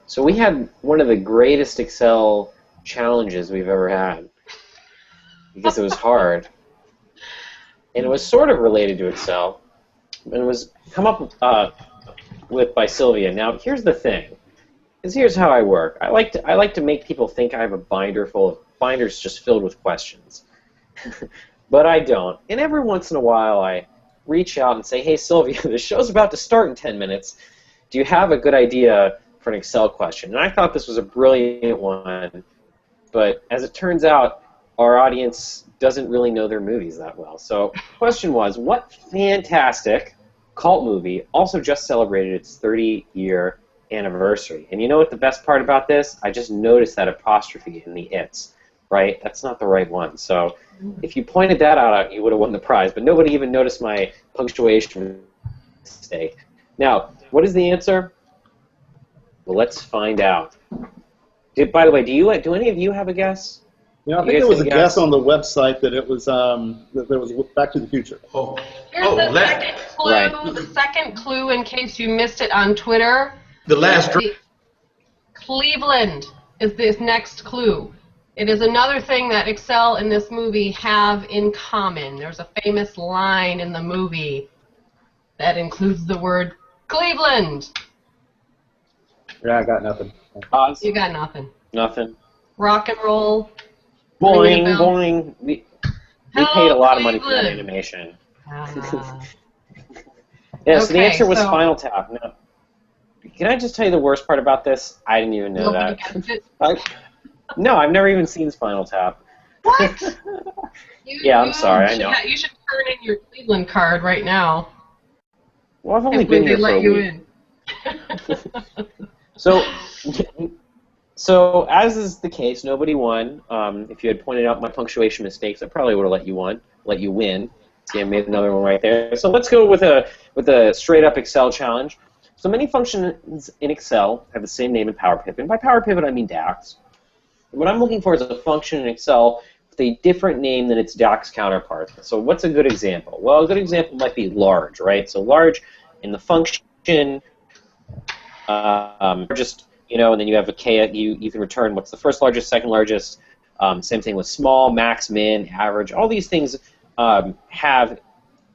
So we had one of the greatest Excel challenges we've ever had because it was hard. And it was sort of related to Excel. And it was come up with by Sylvia. Now, here's the thing. Here's how I work. I like to make people think I have a binder full of binders just filled with questions. But I don't. And every once in a while I reach out and say, hey, Sylvia, the show's about to start in 10 minutes. Do you have a good idea for an Excel question? And I thought this was a brilliant one. But as it turns out, our audience doesn't really know their movies that well. So the question was, what fantastic cult movie also just celebrated its 30-year anniversary? And you know what the best part about this? I just noticed that apostrophe in the it's, right? That's not the right one. So if you pointed that out, you would have won the prize. But nobody even noticed my punctuation mistake. Now, what is the answer? Well, let's find out. By the way, do any of you have a guess? Yeah, I think there was a guess on the website that it was that there was Back to the Future. Here's the second clue. Right. The second clue, in case you missed it on Twitter. The last. Cleveland is this next clue. It is another thing that Excel and this movie have in common. There's a famous line in the movie that includes the word Cleveland. Yeah, I got nothing. You got nothing. Nothing. Rock and roll. Boing, boing. We paid a lot of money for that animation. Yeah, so the answer was Spinal Tap. Now, can I just tell you the worst part about this? I didn't even know that. No, I've never even seen Spinal Tap. What? Yeah, I'm sorry, I know. You should turn in your Cleveland card right now. Well, I've only been here for a week. So as is the case, nobody won. If you had pointed out my punctuation mistakes, I probably would have let you win. See, I made another one right there. So let's go with a straight-up Excel challenge. So many functions in Excel have the same name in Power Pivot. And by Power Pivot, I mean DAX. What I'm looking for is a function in Excel with a different name than its DAX counterpart. So what's a good example? Well, a good example might be large, right? So large in the function, just, and then you have a K, you can return what's the first largest, second largest. Same thing with small, max, min, average. All these things are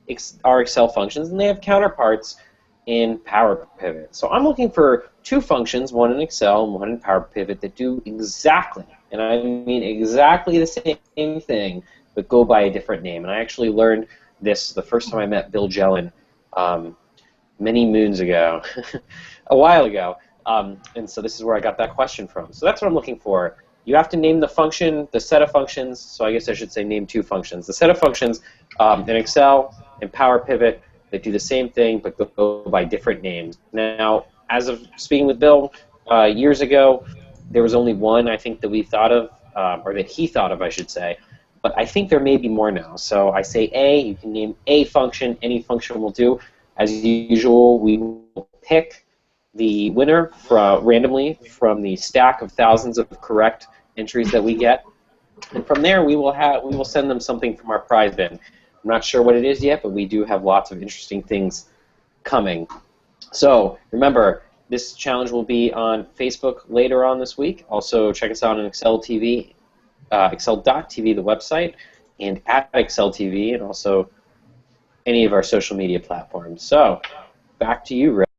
Excel functions, and they have counterparts in Power Pivot. So I'm looking for two functions, one in Excel and one in Power Pivot, that do exactly, and I mean exactly the same thing, but go by a different name. And I actually learned this the first time I met Bill Jelen many moons ago, a while ago. And so this is where I got that question from. So that's what I'm looking for. You have to name the function, the set of functions, so I guess I should say name two functions. The set of functions in Excel and Power Pivot that do the same thing but go by different names. Now, as of speaking with Bill years ago, there was only one I think that we thought of, or that he thought of, I should say. But I think there may be more now. So I say A, you can name a function, any function will do. As usual, we will pick the winner randomly from the stack of thousands of correct entries that we get, and from there we will send them something from our prize bin. I'm not sure what it is yet, but we do have lots of interesting things coming. So remember, this challenge will be on Facebook later on this week. Also check us out on Excel TV, Excel.tv, the website, and at Excel TV, and also any of our social media platforms. So back to you, Rick.